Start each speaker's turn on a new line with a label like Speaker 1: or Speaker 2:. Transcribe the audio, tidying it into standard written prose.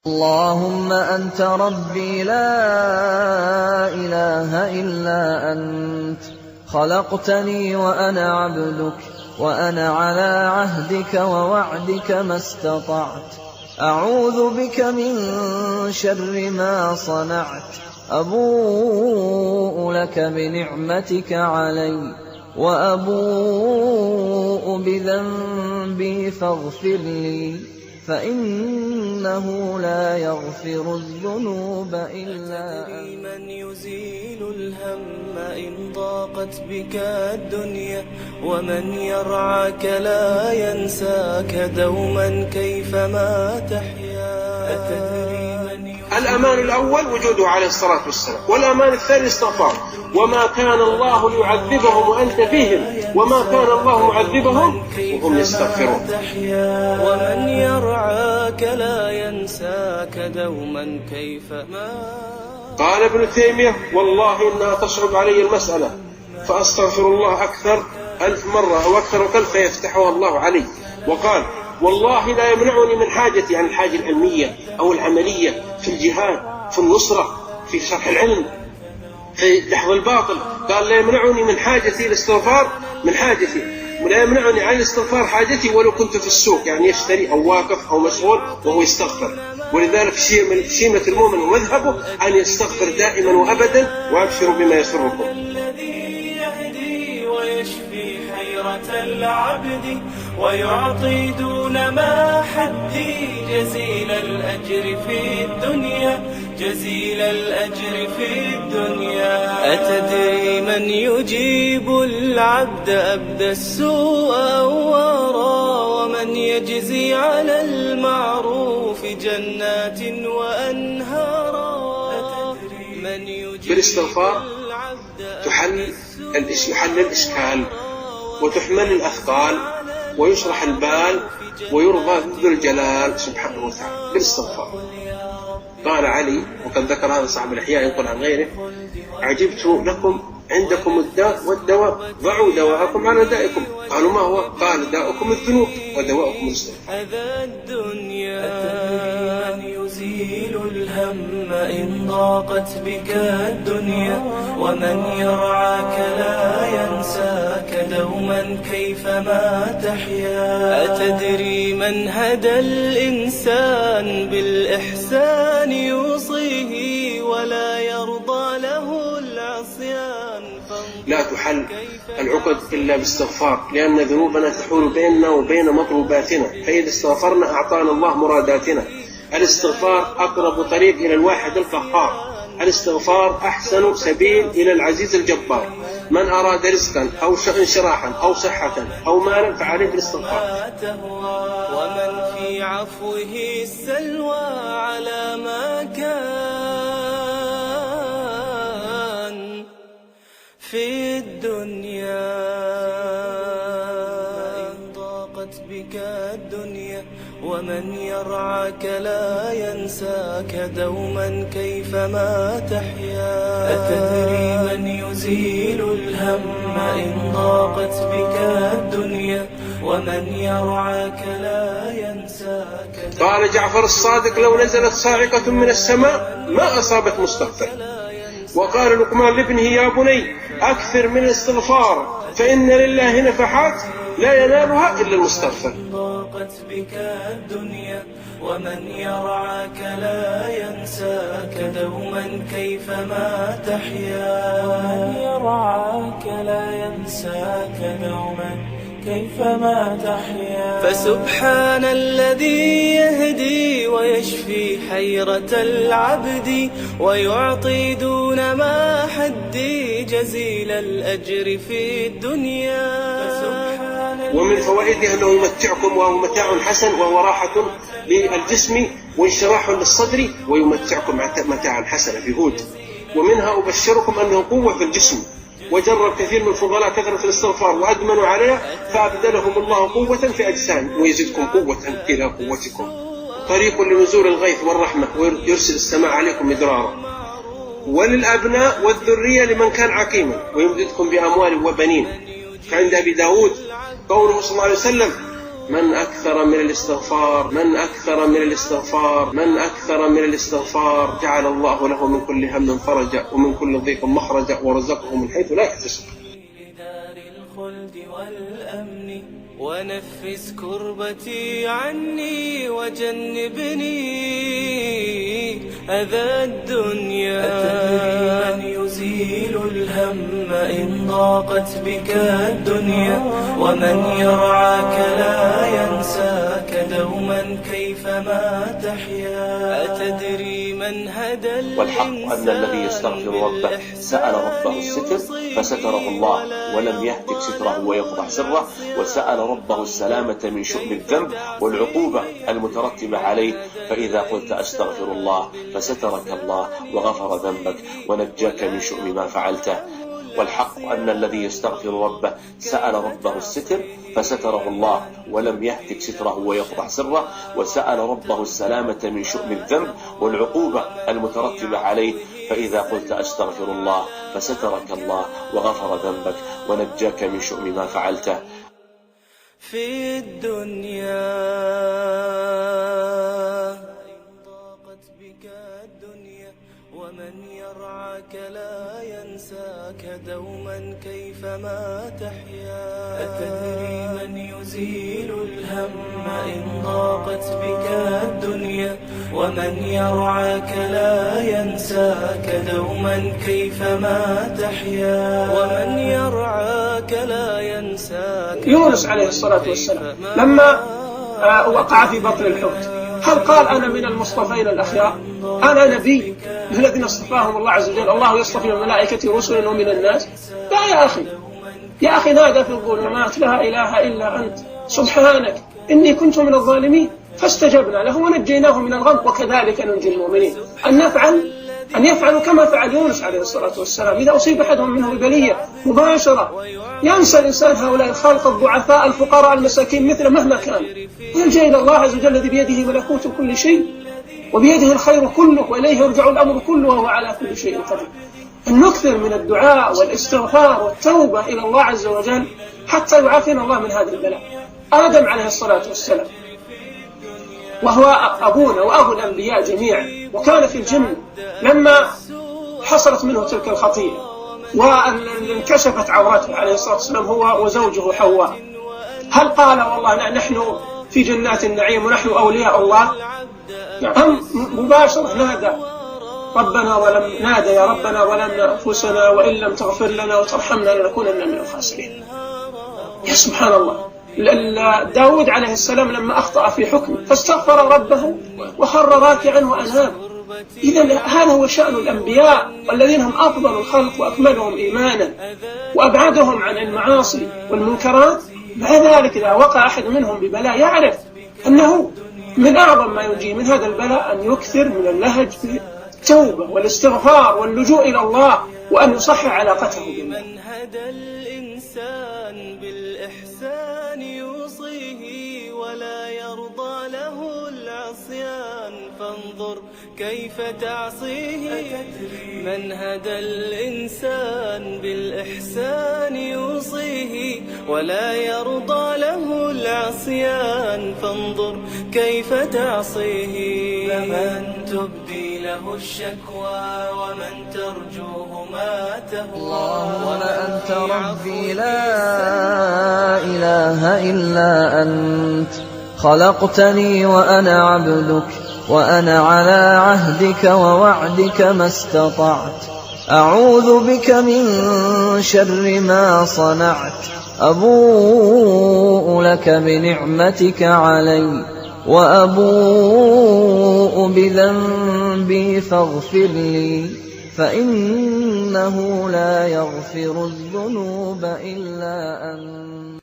Speaker 1: اللهم أنت ربي لا إله إلا أنت، خلقتني وأنا عبدك، وأنا على عهدك ووعدك ما استطعت، أعوذ بك من شر ما صنعت، أبوء لك بنعمتك علي وأبوء بذنبي فاغفر لي، فإنه لا يغفر الذنوب إلا أنت.
Speaker 2: من يزيل الهم إن ضاقت بك الدنيا، ومن يرعاك لا ينساك دوما كيفما تحيا.
Speaker 3: الأمان الأول وجوده عليه الصلاة والسلام، والأمان الثاني استغفار. وما كان الله ليعذبهم وأنت فيهم، وما كان الله معذبهم وهم يستغفرون.
Speaker 2: ومن يرعاك لا ينساك دوما كيفما.
Speaker 3: قال ابن تيمية: والله إنها تصعب علي المسألة فأستغفر الله أكثر 1000 مرة أو أكثر وكل فيفتحها الله علي. وقال: والله لا يمنعني من حاجتي، يعني الحاجة العلمية أو العملية في الجهاد، في النصرة، في شرح العلم، في دحض الباطل. قال: لا يمنعني من حاجتي الاستغفار، من حاجتي، ولا يمنعني عن الاستغفار حاجتي ولو كنت في السوق، يعني يشتري أو واقف أو مشغول وهو يستغفر. ولذلك شيمة المؤمن ومذهبه أن يستغفر دائما وأبدا، وأبشروا بما يسركم.
Speaker 2: الذي يهدي ويشفي حيرة العبد، ويعطي دون ما حدي جزيل الأجر في الدنيا، جزيل الأجر في الدنيا. أتدري من يجيب العبد أبدى السوء أوارا، ومن يجزي على المعروف جنات وأنهارا. من يجيب
Speaker 3: بالاستغفار يحل الإشكال، وتحمل الأثقال، ويشرح البال، ويرضى ذو الجلال سبحانه وتعالى بالاستغفار. قال علي، وقد ذكر هذا صاحب الإحياء ينقل عن غيره: عجبت لكم عندكم الداء والدواء، ضعوا دواءكم على دائكم. قالوا: ما هو؟ قال: داؤكم الذنوب ودواءكم الاستغفار.
Speaker 2: هذا الدنيا من يزيل الهم إن ضاقت بك الدنيا، ومن يرعاك لا ينساك دوما كيفما تحيا. أتدري من هدى الإنسان بالإحسان يوصيه، ولا يرضى له العصيان.
Speaker 3: لا تحل العقد إلا باستغفار، لأن ذنوبنا تحول بيننا وبين مطلوباتنا، فإذا استغفرنا أعطانا الله مراداتنا. الاستغفار أقرب طريق إلى الواحد القهار، الاستغفار أحسن سبيل إلى العزيز الجبار. من أراد رزقا أو انشراحا أو صحة أو مالا فعليه بالاستغفار.
Speaker 2: ومن في عفوه السلوى على ما كان في الدنيا. إن ضاقت بك الدنيا، ومن يرعاك لا ينساك دوما كيفما تحيا. أتدري من يزيل الهم إن ضاقت بك الدنيا، ومن يرعاك لا ينساك.
Speaker 3: قال جعفر الصادق: لو نزلت صاعقة من السماء ما أصابت مستغفر. وقال لقمان لابنه: يا بني أكثر من الاستغفار، فإن لله نفحات لا ينالها إلا المستغفر.
Speaker 2: ضاقت بك الدنيا، ومن يرعاك لا ينساك دوما كيفما تحيا. ومن يرعاك لا ينساك دوما كيفما تحيا. فسبحان الذي يهدي ويشفي حيرة العبد، ويعطي دون ما حدي جزيل الأجر في الدنيا.
Speaker 3: ومن فوائده أنه يمتعكم، وهو متاع حسن، وهو راحة للجسم وانشراح للصدر، ويمتعكم متاعا حسنا في هود. ومنها أبشركم أنه قوة في الجسم، وجرب كثير من الفضلاء كثرة الاستغفار وأدمنوا عليها فأبدلهم الله قوة في أجسام، ويزيدكم قوة إلى قوتكم. طريق لنزول الغيث والرحمة، ويرسل السماء عليكم مدرارا. وللأبناء والذرية لمن كان عقيما، ويمددكم بأموال وبنين. فعند أبي داود قوله صلى الله عليه وسلم: من أكثر من الاستغفار، من أكثر من الاستغفار، من أكثر من الاستغفار جعل الله له من كل هم فرجا ومن كل ضيق مخرجا ورزقه من حيث لا يحتسب.
Speaker 2: لدار الخلد والأمن ونفس كربتي عني وجنبني أذى الدنيا. أتدري من يزيل الهم إن ضاقت بك الدنيا ومن يرعاك لا ينساك دوما كيفما تحيا. أتدري من هدى
Speaker 4: والحق أن الذي يستغفر ربه سأل ربه الستر فستره الله ولم يهتك ستره ويفضح سره، وسأل ربه السلامة من شؤم الذنب والعقوبة المترتبة عليه، فإذا قلت أستغفر الله فسترك الله وغفر ذنبك ونجاك من شؤم ما فعلته. والحق أن الذي يستغفر ربه سأل ربه الستر فستره الله ولم يهتك ستره ويفضح سره، وسأل ربه السلامة من شؤم الذنب والعقوبة المترتبة عليه، فإذا قلت أستغفر الله فسترك الله وغفر ذنبك ونجاك من شؤم ما فعلته.
Speaker 2: في الدنيا ضاقت بك الدنيا ومن يرعاك لا ينساك دوما كيفما تحيا. أتدري من يزيل الهم إن ضاقت بك الدنيا ومن يرعاك لا ينساك دوما كيفما تحيا. ومن يرعاك لا ينساك.
Speaker 5: يونس عليه الصلاة والسلام لما وقع في بطن الحوت هل قال أنا من المصطفين الأخيار؟ أنا نبي من الذين اصطفاهم الله عز وجل، الله يصطفي من الملائكة رسلا ومن الناس؟ لا يا أخي، يا أخي نادى في الظلمات لا إله إلا أنت سبحانك إني كنت من الظالمين فاستجبنا له ونجيناه من الغم وكذلك ننجي المؤمنين. أن يفعلوا كما فعل يونس عليه الصلاة والسلام. إذا أصيب أحدهم منه ببلية مباشرة ينسى الإنسان هؤلاء الخلق الضعفاء الفقراء المساكين مثل مهما كان، ويلجأ إلى الله عز وجل الذي بيده ملكوت كل شيء وبيده الخير كله وإليه يرجع الأمر كله وهو على كل شيء قدير. أن نكثر من الدعاء والاستغفار والتوبة إلى الله عز وجل حتى يعافينا الله من هذا البلاء. آدم عليه الصلاة والسلام وهو أبونا وأبو الأنبياء جميعا، وكان في الجنة لما حصلت منه تلك الخطيئة وانكشفت عورته عليه الصلاة والسلام هو وزوجه حواء، هل قال والله نحن في جنات النعيم ونحن أولياء الله؟ أم مباشرة نادى ربنا نادى يا ربنا ظلمنا أنفسنا وإن لم تغفر لنا وترحمنا لنكونن من الخاسرين. يا سبحان الله، داود عليه السلام لما أخطأ في حكمه فاستغفر ربه وخر راكعا وأناب. إذن هذا هو شأن الأنبياء والذين هم أفضل الخلق وأكملهم إيمانا وأبعدهم عن المعاصي والمنكرات. مع ذلك إذا وقع أحد منهم ببلاء يعرف أنه من أعظم ما ينجي من هذا البلاء أن يكثر من اللهج في التوبة والاستغفار واللجوء إلى الله وأن يصحح علاقته بالله.
Speaker 2: من هدى الإنسان بالإحسان يوصيه ولا يرضى له العصيان فانظر كيف تعصيه. من هدى الإنسان بالإحسان يوصيه ولا يرضى له العصيان فانظر كيف تعصيه. فمن تبدي له الشكوى ومن ترجوه ما تهوى.
Speaker 1: وأنت ربي لا إله إلا أنت خلقتني وأنا عبدك وأنا على عهدك ووعدك ما استطعت. أعوذ بك من شر ما صنعت. أبوء لك بنعمتك علي وأبوء بذنبي فاغفر لي فإنه لا يغفر الذنوب إلا أنت.